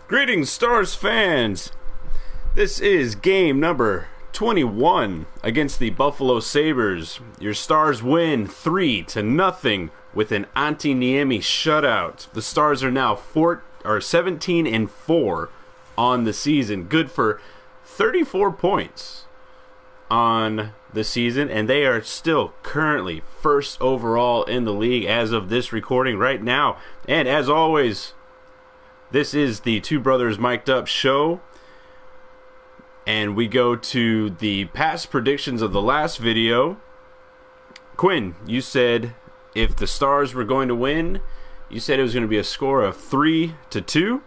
Greetings, Stars fans! This is game number 21 against the Buffalo Sabres. Your Stars win 3-0 with an Antti Niemi shutout. The Stars are now 17-4 on the season, good for 34 points on the season, and they are still currently first overall in the league as of this recording right now. And as always, this is the Two Brothers Mic'd Up show, and we go to the past predictions of the last video. Quinn, you said if the Stars were going to win, you said it was going to be a score of 3-2.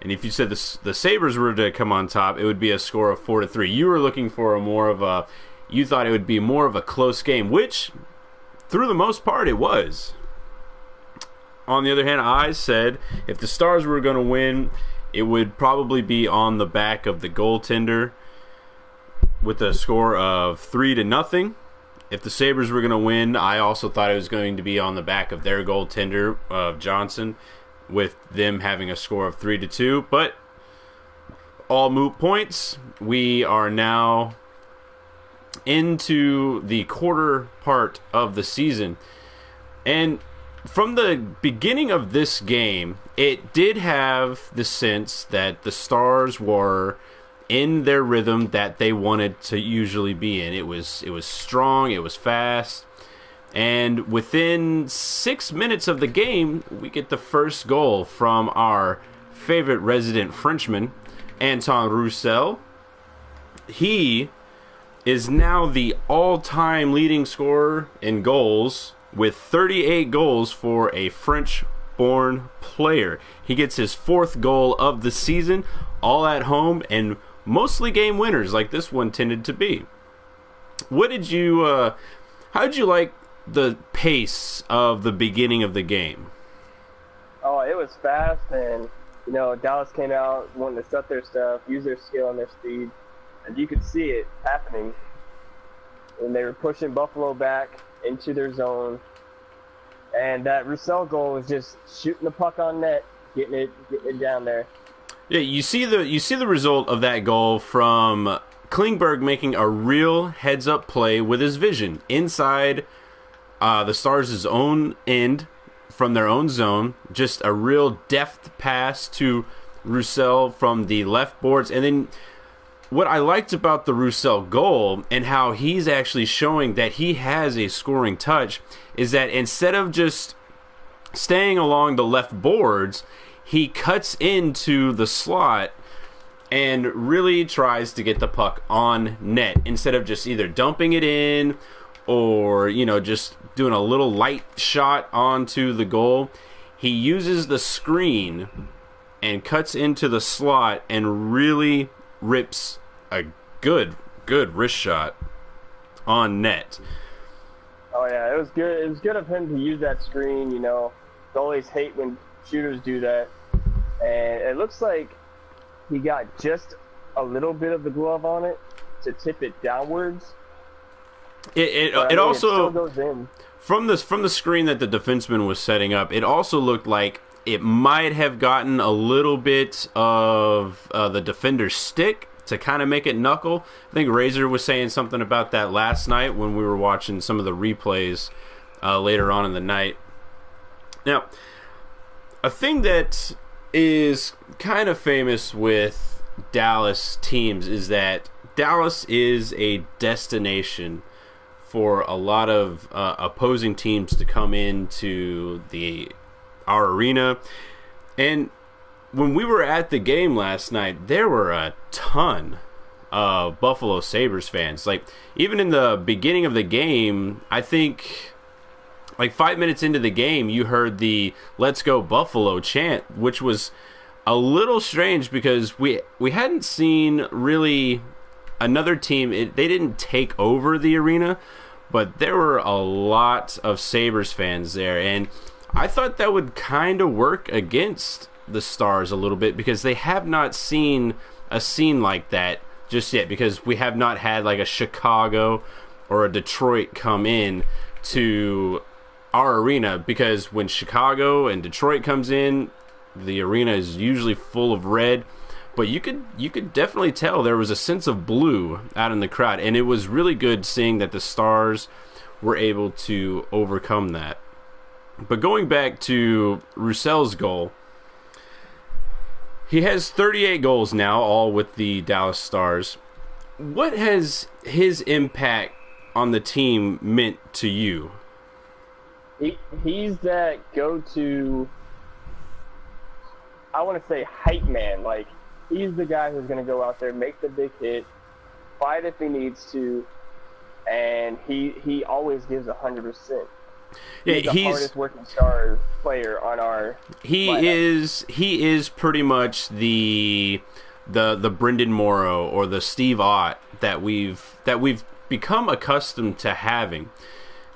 And if you said the Sabres were to come on top, it would be a score of 4-3. You were looking for you thought it would be more of a close game, which, through the most part, it was. On the other hand, I said if the Stars were going to win, it would probably be on the back of the goaltender with a score of 3-0. If the Sabres were going to win, I also thought it was going to be on the back of their goaltender, of Johnson, with them having a score of 3-2. But all moot points. We are now into the quarter part of the season. And from the beginning of this game, it did have the sense that the Stars were in their rhythm that they wanted to usually be in. It was strong, it was fast, and within 6 minutes of the game, we get the first goal from our favorite resident Frenchman, Anton Roussel. He is now the all-time leading scorer in goals, with 38 goals for a French-born player. He gets his fourth goal of the season, all at home, and mostly game winners, like this one tended to be. How did you like the pace of the beginning of the game? Oh, it was fast, and Dallas came out wanting to set their stuff, use their skill and their speed, and you could see it happening. And they were pushing Buffalo back into their zone, and that Roussel goal was just shooting the puck on net, getting it down there. Yeah, you see the result of that goal from Klingberg making a real heads-up play with his vision inside the Stars' own end from their own zone. Just a real deft pass to Roussel from the left boards. And then what I liked about the Roussel goal and how he's actually showing that he has a scoring touch is that instead of just staying along the left boards, he cuts into the slot and really tries to get the puck on net instead of just either dumping it in or, just doing a little light shot onto the goal. He uses the screen and cuts into the slot and really rips a good wrist shot on net. Oh yeah, it was good. It was good of him to use that screen. Goalies hate when shooters do that, and it looks like he got just a little bit of the glove on it to tip it downwards. It also still goes in. From the screen that the defenseman was setting up, it also looked like it might have gotten a little bit of the defender's stick to kind of make it knuckle. I think Razor was saying something about that last night when we were watching some of the replays later on in the night. Now, a thing that is kind of famous with Dallas teams is that Dallas is a destination for a lot of opposing teams to come into our arena. And when we were at the game last night, there were a ton of Buffalo Sabres fans. Like, even in the beginning of the game, I think like 5 minutes into the game, you heard the "Let's Go Buffalo" chant, which was a little strange because we hadn't seen really another team. They didn't take over the arena, but there were a lot of Sabres fans there, and I thought that would kind of work against the Stars a little bit because they have not seen a scene like that just yet, because we have not had like a Chicago or a Detroit come in to our arena, because when Chicago and Detroit comes in, the arena is usually full of red, but you could definitely tell there was a sense of blue out in the crowd, and it was really good seeing that the Stars were able to overcome that. But going back to Roussel's goal, he has 38 goals now, all with the Dallas Stars. What has his impact on the team meant to you? He's that go-to, I want to say, hype man. Like, he's the guy who's going to go out there, make the big hit, fight if he needs to, and he always gives 100%. He's the hardest working Stars player on our lineup. He is pretty much the Brendan Morrow or the Steve Ott that we've become accustomed to having.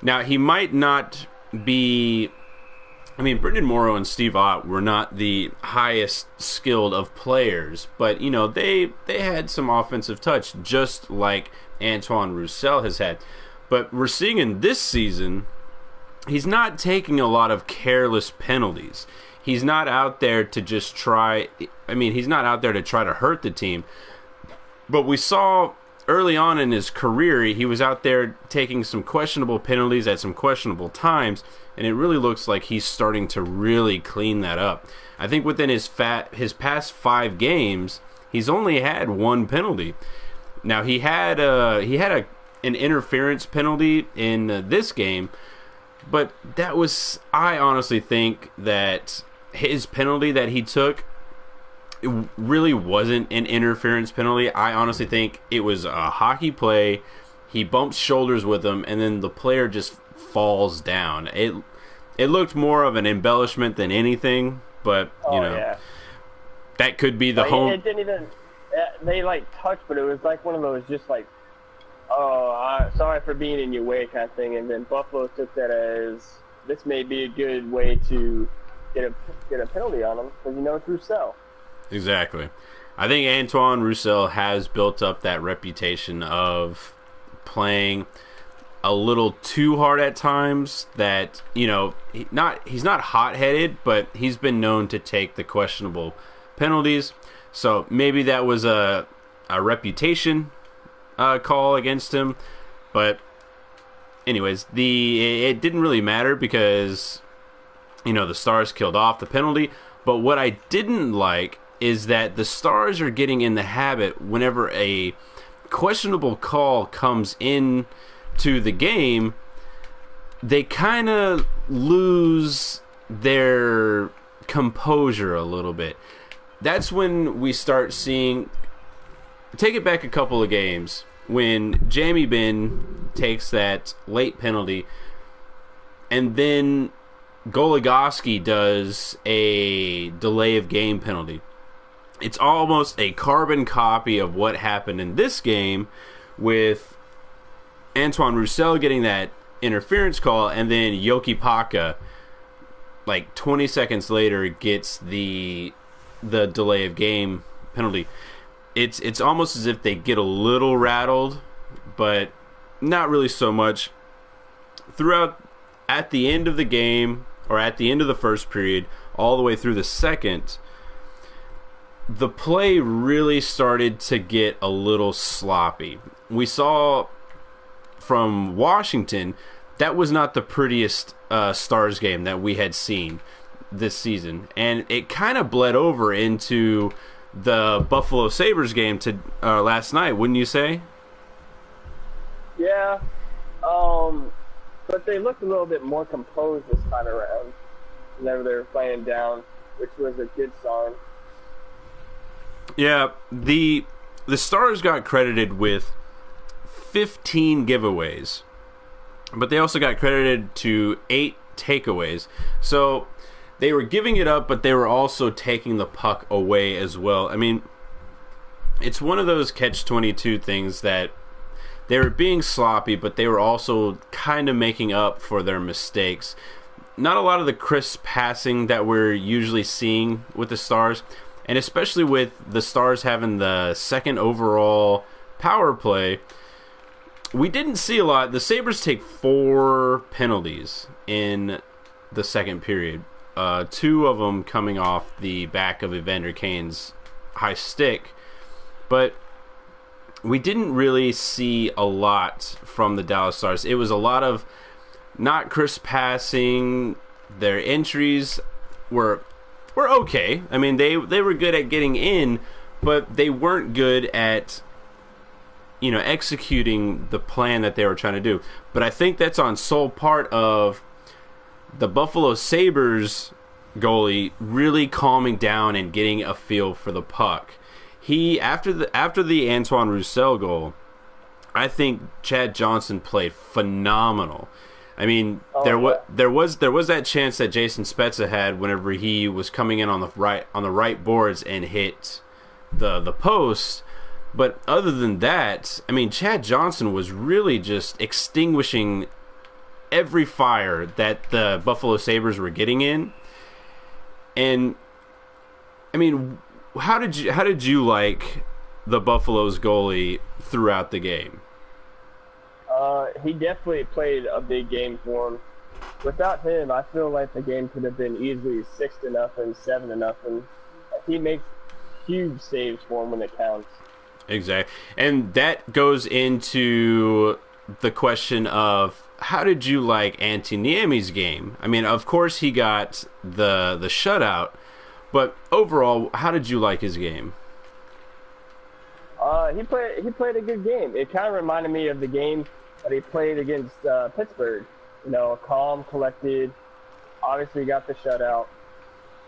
Now, he might not be, I mean, Brendan Morrow and Steve Ott were not the highest skilled of players, but you know, they had some offensive touch, just like Antoine Roussel has had. But we're seeing in this season, he's not taking a lot of careless penalties. He's not out there to just try, he's not out there to try to hurt the team. But we saw early on in his career, he was out there taking some questionable penalties at some questionable times, and it really looks like he's starting to really clean that up. I think within his past 5 games, he's only had 1 penalty. Now, he had an interference penalty in this game, but that was, I honestly think that his penalty that he took, it really wasn't an interference penalty. I honestly think it was a hockey play. He bumps shoulders with him, and then the player just falls down. It looked more of an embellishment than anything, but that could be the home. It didn't even. They touched, but it was like one of those just sorry for being in your way kind of thing. And then Buffalo took that as this may be a good way to get a penalty on him because it's Roussel. Exactly. I think Antoine Roussel has built up that reputation of playing a little too hard at times. That he's not hot-headed, but he's been known to take the questionable penalties. So maybe that was a reputation call against him. But anyways, it didn't really matter because the Stars killed off the penalty. But what I didn't like is that the Stars are getting in the habit whenever a questionable call comes in to the game, they kind of lose their composure a little bit. That's when we start seeing, take it back a couple of games, when Jamie Benn takes that late penalty, and then Goligoski does a delay of game penalty. It's almost a carbon copy of what happened in this game with Antoine Roussel getting that interference call, and then Yoki Paka, 20 seconds later, gets the delay of game penalty. It's almost as if they get a little rattled, but not really so much. Throughout, at the end of the game, or at the end of the first period, all the way through the second, the play really started to get a little sloppy. We saw from Washington, that was not the prettiest Stars game that we had seen this season. And it kind of bled over into the Buffalo Sabres game last night, wouldn't you say? Yeah. But they looked a little bit more composed this time around whenever they were playing down, which was a good sign. Yeah, the Stars got credited with 15 giveaways, but they also got credited to 8 takeaways. So they were giving it up, but they were also taking the puck away as well. I mean, it's one of those catch-22 things that they were being sloppy, but they were also kind of making up for their mistakes. Not a lot of the crisp passing that we're usually seeing with the Stars, and especially with the Stars having the second overall power play, we didn't see a lot. The Sabres take 4 penalties in the second period. two of them coming off the back of Evander Kane's high stick. But we didn't really see a lot from the Dallas Stars. It was a lot of not crisp passing. Their entries were okay. I mean, they were good at getting in, but they weren't good at executing the plan that they were trying to do. But I think that's on sole part of the Buffalo Sabres goalie really calming down and getting a feel for the puck. He after the Antoine Roussel goal, I think Chad Johnson played phenomenal. I mean, there was that chance that Jason Spezza had whenever he was coming in on the right boards and hit the post. But other than that, I mean, Chad Johnson was really just extinguishing every fire that the Buffalo Sabres were getting in. And I mean, how did you like the Buffalo's goalie throughout the game? He definitely played a big game for him. Without him, I feel like the game could have been easily 6-0, 7-0. He makes huge saves for him when it counts. Exactly. And that goes into the question of how did you like Antti Niemi's game? I mean, of course he got the shutout, but overall, how did you like his game? He played a good game. It kind of reminded me of the game that he played against Pittsburgh. Calm, collected. Obviously got the shutout,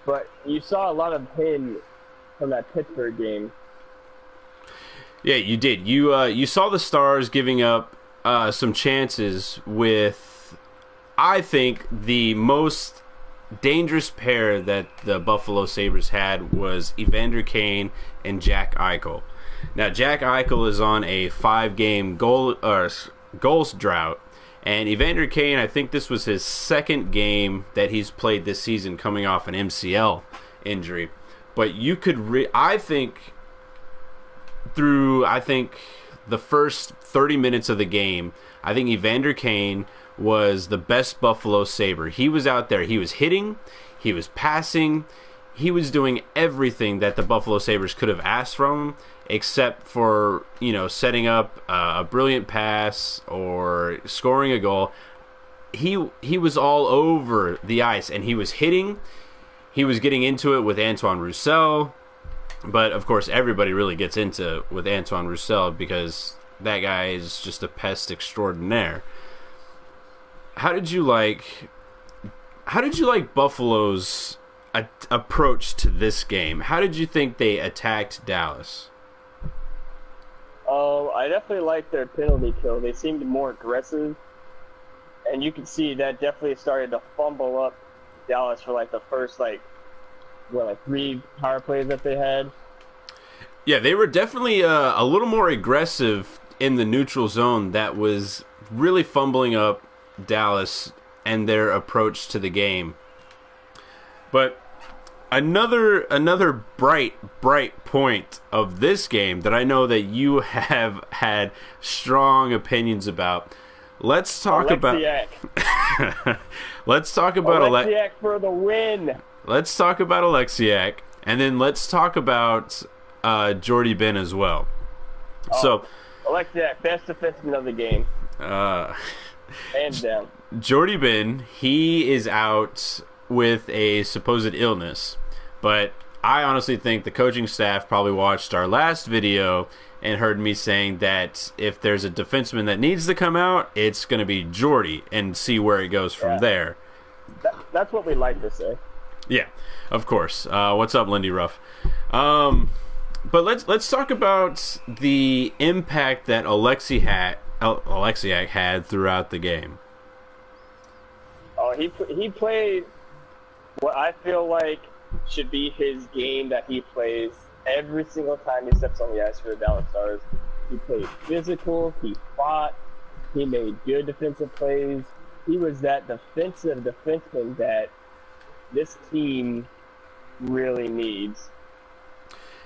but you saw a lot of him from that Pittsburgh game. Yeah, you did. You saw the Stars giving up some chances with, I think, the most dangerous pair that the Buffalo Sabres had was Evander Kane and Jack Eichel. Now, Jack Eichel is on a 5-game goals drought, and Evander Kane, I think this was his second game that he's played this season coming off an MCL injury. But you could, I think the first 30 minutes of the game, I think Evander Kane was the best Buffalo Sabre. He was out there. He was hitting. He was passing. He was doing everything that the Buffalo Sabres could have asked from him, except for, setting up a brilliant pass or scoring a goal. He was all over the ice, and he was hitting. He was getting into it with Antoine Roussel. But, of course, everybody really gets into with Antoine Roussel because that guy is just a pest extraordinaire. How did you like Buffalo's approach to this game? How did you think they attacked Dallas? I definitely liked their penalty kill. They seemed more aggressive, and you could see that definitely started to fumble up Dallas for the first 3 power plays that they had. Yeah, they were definitely a little more aggressive in the neutral zone. That was really fumbling up Dallas and their approach to the game. But another bright point of this game that I know that you have had strong opinions about. Let's talk Alexiak. Let's talk about Alexiak for the win. Let's talk about Alexiak, and then let's talk about Jordy Ben as well. So, Alexiak, best defenseman of the game. Hands down. Jordy Ben, he is out with a supposed illness, but I honestly think the coaching staff probably watched our last video and heard me saying that if there's a defenseman that needs to come out, it's going to be Jordy, and see where it goes from there. That's what we like to say. Yeah, of course. What's up, Lindy Ruff? But let's talk about the impact that Alexiak had throughout the game. Oh, he played what I feel like should be his game that he plays every single time he steps on the ice for the Dallas Stars. He played physical. He fought. He made good defensive plays. He was that defensive defenseman that this team really needs.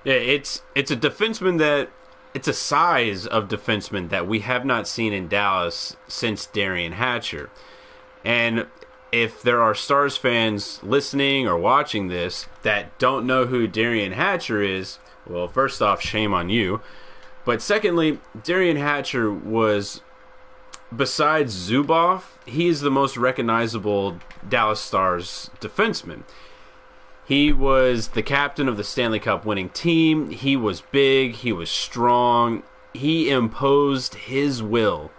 Yeah, it's a defenseman that it's a size of defenseman that we have not seen in Dallas since Darian Hatcher. And if there are Stars fans listening or watching this that don't know who Darian Hatcher is, well, first off, shame on you. But secondly, Darian Hatcher was, besides Zuboff, he's the most recognizable Dallas Stars defenseman. He was the captain of the Stanley Cup winning team. He was big. He was strong. He imposed his will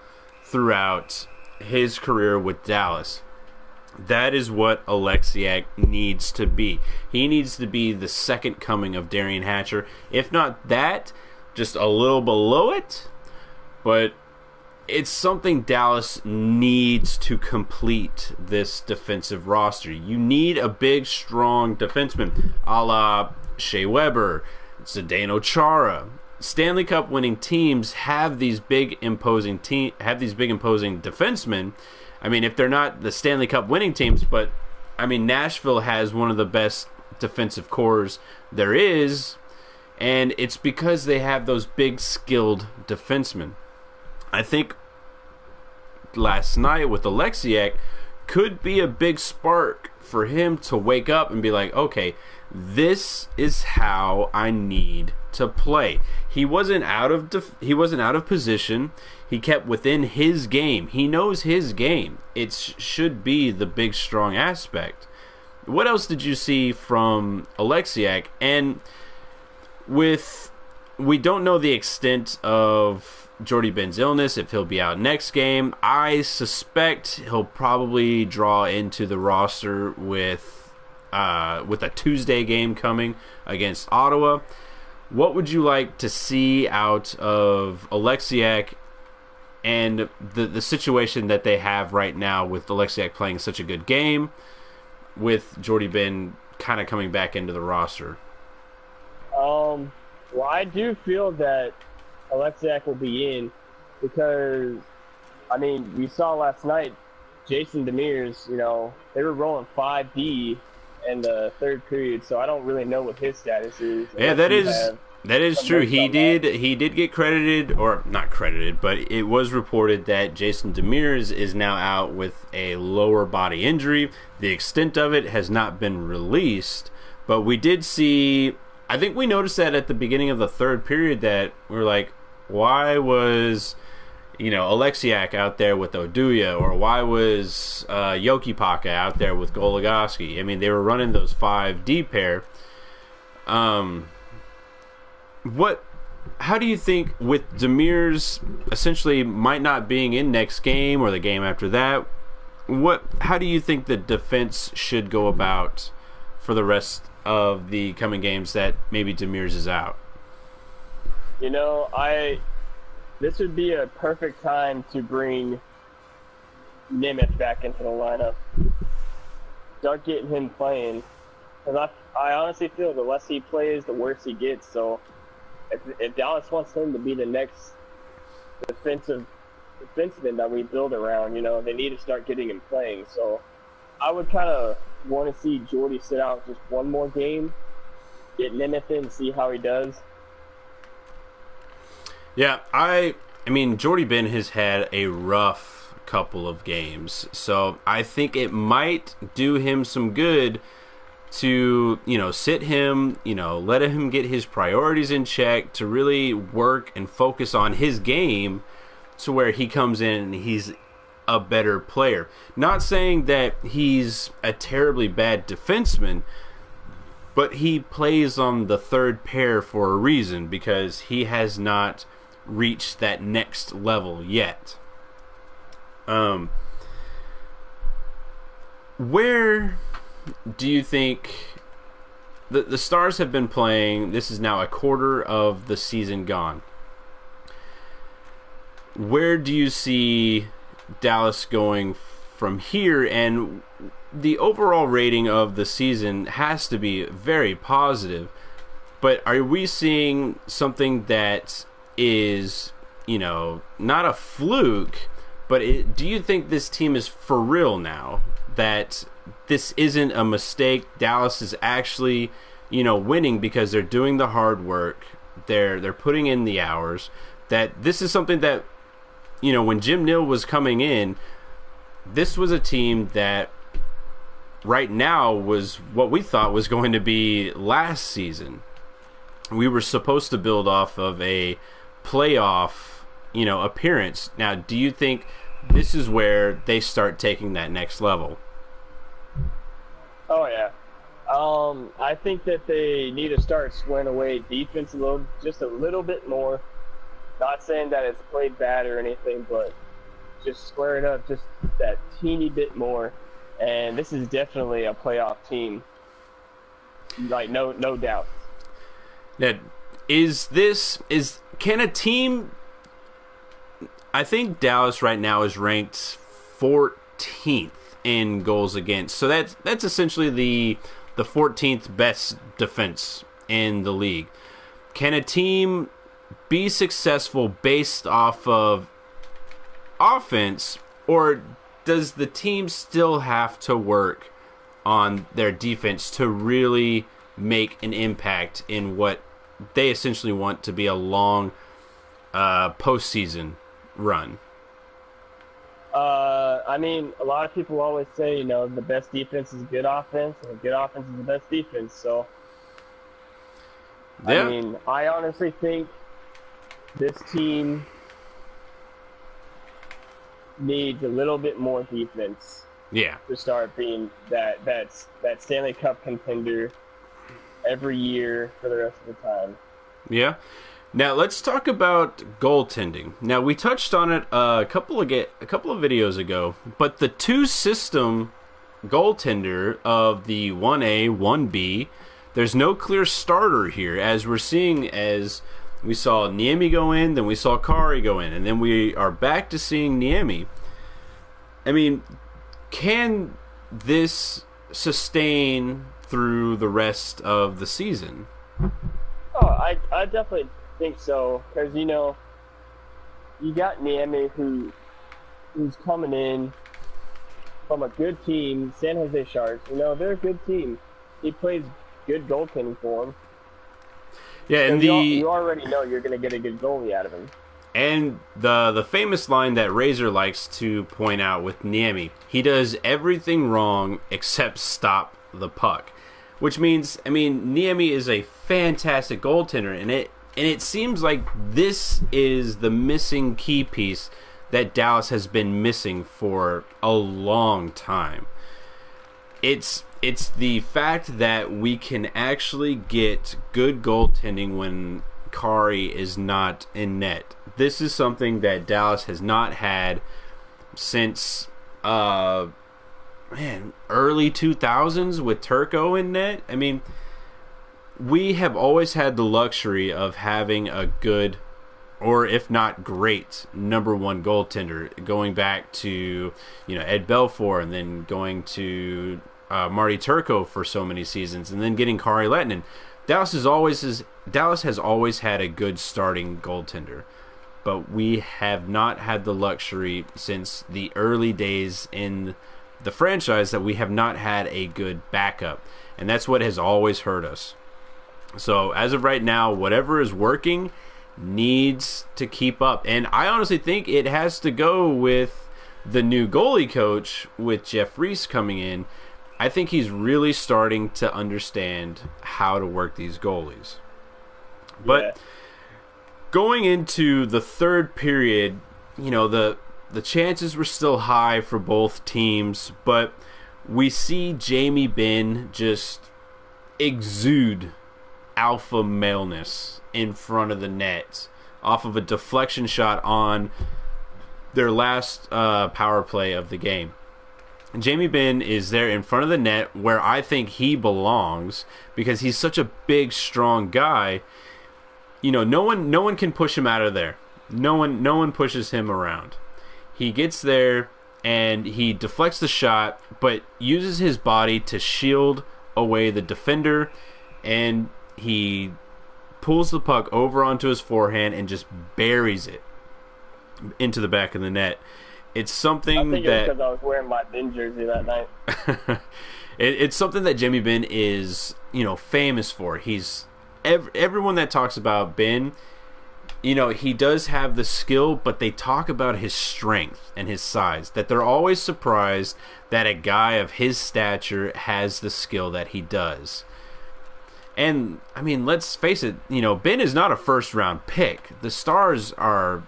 throughout his career with Dallas. That is what Oleksiak needs to be. He needs to be the second coming of Darian Hatcher. If not that, just a little below it. But it's something Dallas needs to complete this defensive roster. You need a big, strong defenseman, a la Shea Weber, Zdeno Chara. Stanley Cup winning teams have these big imposing defensemen. I mean, if they're not the Stanley Cup winning teams, but I mean, Nashville has one of the best defensive cores there is, and it's because they have those big, skilled defensemen. I think last night with Oleksiak could be a big spark for him to wake up and be like, okay, this is how I need to play. He wasn't out of position. He kept within his game. He knows his game. It should be the big, strong aspect. What else did you see from Oleksiak? And we don't know the extent of Jordy Ben's illness, if he'll be out next game. I suspect he'll probably draw into the roster with a Tuesday game coming against Ottawa. What would you like to see out of Oleksiak and the situation that they have right now with Oleksiak playing such a good game, with Jordy Ben kind of coming back into the roster? Well, I do feel that Oleksiak will be in because, I mean, we saw last night Jason Demers, they were rolling 5D in the third period, so I don't really know what his status is. Yeah, that is true. He did get credited, or not credited, but it was reported that Jason Demers is now out with a lower body injury. The extent of it has not been released, but we did see, I think we noticed that at the beginning of the third period that we were like, why was Oleksiak out there with Oduya, or why was Jokipaka out there with Goligoski? I mean, they were running those 5D pair. How do you think, with Demers essentially might not being in next game or the game after that, how do you think the defense should go about for the rest of the coming games that maybe Demers is out? This would be a perfect time to bring Nemeth back into the lineup. Start getting him playing. Because I honestly feel the less he plays, the worse he gets. So if Dallas wants him to be the next defenseman that we build around, they need to start getting him playing. So I would kind of want to see Jordy sit out just one more game, get Nemeth in, see how he does. Yeah, I mean, Jordy Ben has had a rough couple of games, so I think it might do him some good to, sit him, let him get his priorities in check, to really work and focus on his game to where he comes in and he's a better player. Not saying that he's a terribly bad defenseman, but he plays on the third pair for a reason, because he has not reached that next level yet. Where do you think the Stars have been playing? This is now a quarter of the season gone. Where do you see Dallas going from here? And the overall rating of the season has to be very positive, but are we seeing something that is, not a fluke, but do you think this team is for real now? That this isn't a mistake? Dallas is actually, winning because they're doing the hard work. They're putting in the hours. That this is something that, when Jim Nill was coming in, this was a team that right now was what we thought was going to be last season. We were supposed to build off of a playoff, appearance. Now, do you think this is where they start taking that next level? Oh yeah. I think that they need to start squaring away defense just a little bit more. Not saying that it's played bad or anything, but just square it up just that teeny bit more. And this is definitely a playoff team. Like no doubt. Now, can a team? I think Dallas right now is ranked 14th in goals against. So that's essentially the 14th best defense in the league. Can a team be successful based off of offense, or does the team still have to work on their defense to really make an impact in what they essentially want to be a long postseason run? I mean, a lot of people always say, the best defense is good offense, and good offense is the best defense. So, yeah. I mean, I honestly think this team needs a little bit more defense. Yeah. To start being that Stanley Cup contender every year for the rest of the time. Yeah. Now let's talk about goaltending. Now we touched on it a couple of videos ago, but the two-system goaltender of the 1A, 1B, there's no clear starter here, as we're seeing as we saw Niemi go in, then we saw Kari go in, and then we are back to seeing Niemi. I mean, can this sustain through the rest of the season? Oh, I definitely think so, because you got Niemi who's coming in from a good team, San Jose Sharks. They're a good team. He plays good goaltending for them. Yeah, and you already know you're going to get a good goalie out of him. And the famous line that Razor likes to point out with Niemi, he does everything wrong except stop the puck. Which means, Niemi is a fantastic goaltender, and it seems like this is the missing key piece that Dallas has been missing for a long time. It's the fact that we can actually get good goaltending when Kari is not in net. This is something that Dallas has not had since early 2000s with Turco in net. We have always had the luxury of having a good, or if not great, number one goaltender, going back to Ed Belfour, and then going to Marty Turco for so many seasons, and then getting Kari Lehtinen. Dallas has always had a good starting goaltender, but we have not had the luxury since the early days in the franchise that we have not had a good backup, and that's what has always hurt us. So as of right now, whatever is working needs to keep up, and I honestly think it has to go with the new goalie coach with Jeff Reese coming in. I think he's really starting to understand how to work these goalies. But going into the third period, the chances were still high for both teams, but we see Jamie Benn just exude alpha maleness in front of the net off of a deflection shot on their last power play of the game. Jamie Benn is there in front of the net where I think he belongs, because he's such a big, strong guy. No one can push him out of there. No one pushes him around. He gets there and he deflects the shot, but uses his body to shield away the defender, and he pulls the puck over onto his forehand and just buries it into the back of the net. It's something I think that... it's because I was wearing my Ben jersey that night. It's something that Jamie Benn is, famous for. He's everyone that talks about Ben, he does have the skill, but they talk about his strength and his size, that they're always surprised that a guy of his stature has the skill that he does. And, I mean, let's face it, Ben is not a first-round pick. The Stars are,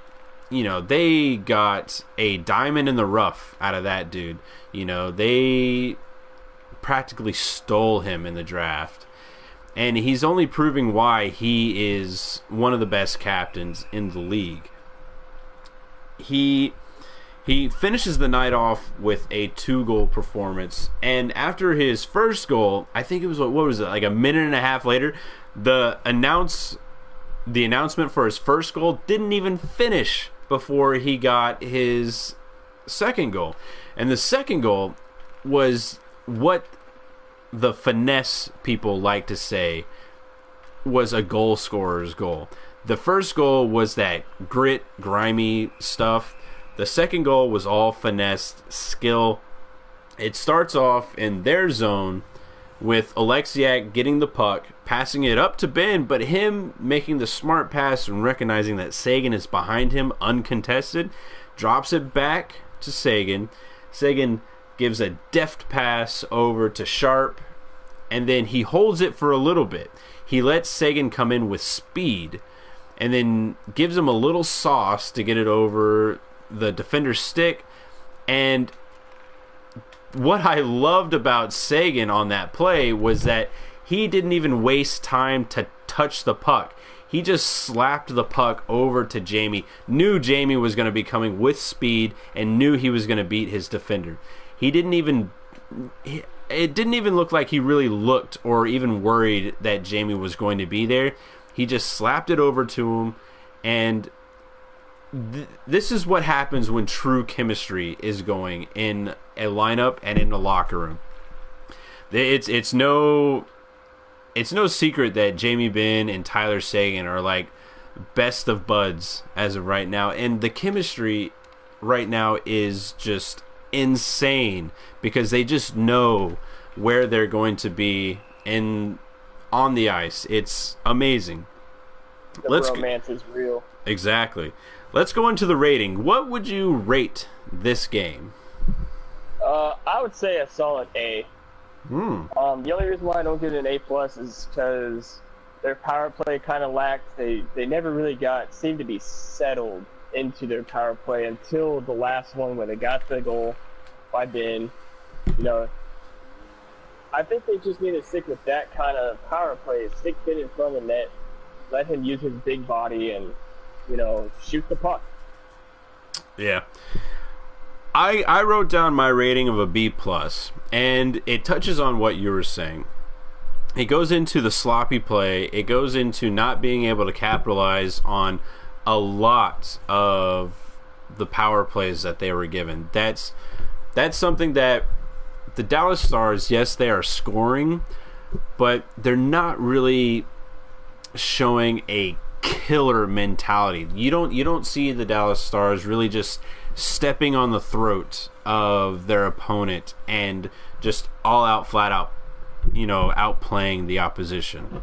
they got a diamond in the rough out of that dude. They practically stole him in the draft. And he's only proving why he is one of the best captains in the league. He finishes the night off with a 2-goal performance, and after his first goal, I think it was what was it, like a minute and a half later, the announcement for his first goal didn't even finish before he got his second goal. And the second goal was what the finesse people like to say was a goal scorer's goal. The first goal was that grit, grimy stuff. The second goal was all finesse, skill. It starts off in their zone with Alexiak getting the puck, passing it up to Ben, but him making the smart pass and recognizing that Seguin is behind him uncontested, drops it back to Seguin. Seguin gives a deft pass over to Sharp, and then he holds it for a little bit. He lets Seguin come in with speed, and then gives him a little sauce to get it over the defender's stick. And what I loved about Seguin on that play was that he didn't even waste time to touch the puck. He just slapped the puck over to Jamie, knew Jamie was going to be coming with speed, and knew he was going to beat his defender. It didn't even look like he really looked or even worried that Jamie was going to be there. He just slapped it over to him, and this is what happens when true chemistry is going in a lineup and in the locker room. It's no secret that Jamie Benn and Tyler Seguin are like best of buds as of right now, and the chemistry right now is just insane because they just know where they're going to be on the ice. It's amazing. The romance is real. Exactly. Let's go into the rating. What would you rate this game? I would say a solid A. The only reason why I don't give it an A+ is because their power play kind of lacked. They never really seemed to be settled into their power play until the last one when they got the goal by Ben. I think they just need to stick with that kind of power play. Stick Ben in front of the net, let him use his big body and shoot the puck. Yeah. I wrote down my rating of a B+, and it touches on what you were saying. It goes into the sloppy play. It goes into not being able to capitalize on a lot of the power plays that they were given. That's something that the Dallas Stars, yes, they are scoring, but they're not really showing a killer mentality. You don't see the Dallas Stars really just stepping on the throat of their opponent and just all out, flat out, outplaying the opposition.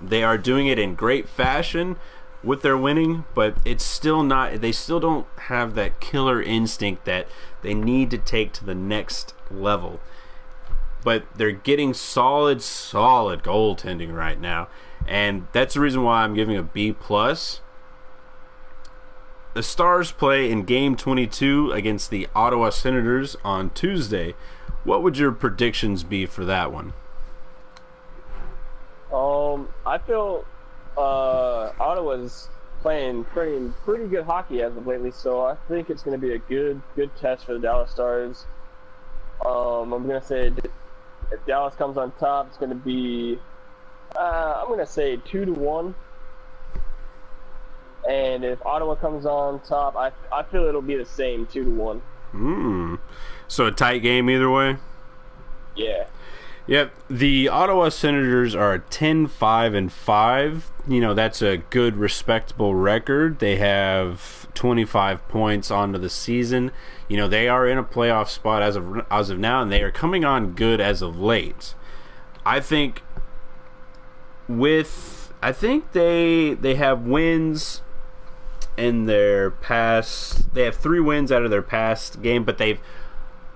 They are doing it in great fashion with their winning, but it's still not. They still don't have that killer instinct that they need to take to the next level. But they're getting solid goaltending right now. And that's the reason why I'm giving a B+. The Stars play in Game 22 against the Ottawa Senators on Tuesday. What would your predictions be for that one? I feel Ottawa's playing pretty good hockey as of lately, so I think it's going to be a good test for the Dallas Stars. I'm going to say if Dallas comes on top, it's going to be I'm going to say 2-1. And if Ottawa comes on top, I feel it'll be the same, 2-1. So a tight game either way? Yeah. Yep. The Ottawa Senators are 10-5-5. That's a good, respectable record. They have 25 points onto the season. They are in a playoff spot as of now, and they are coming on good as of late. I think they have wins in their past. They have 3 wins out of their past game, but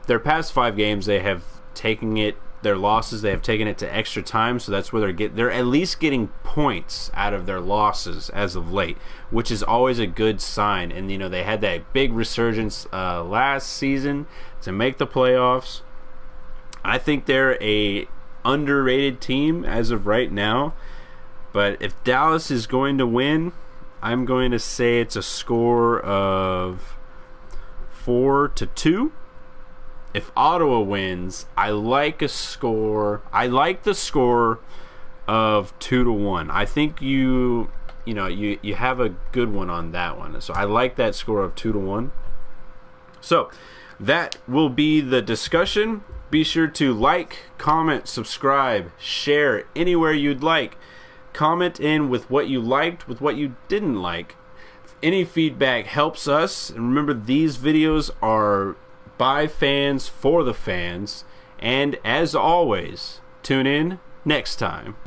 their past 5 games they have taken it. Their losses they have taken it to extra time, so that's where they're at least getting points out of their losses as of late, which is always a good sign. And you know, they had that big resurgence last season to make the playoffs. I think they're a underrated team as of right now, but if Dallas is going to win, I'm going to say it's a score of 4-2. If Ottawa wins, I like the score of 2-1. I think you have a good one on that one. So I like that score of 2-1. So that will be the discussion. Be sure to like, comment, subscribe, share anywhere you'd like. Comment in with what you liked, with what you didn't like. Any feedback helps us. And remember, these videos are by fans for the fans. And as always, tune in next time.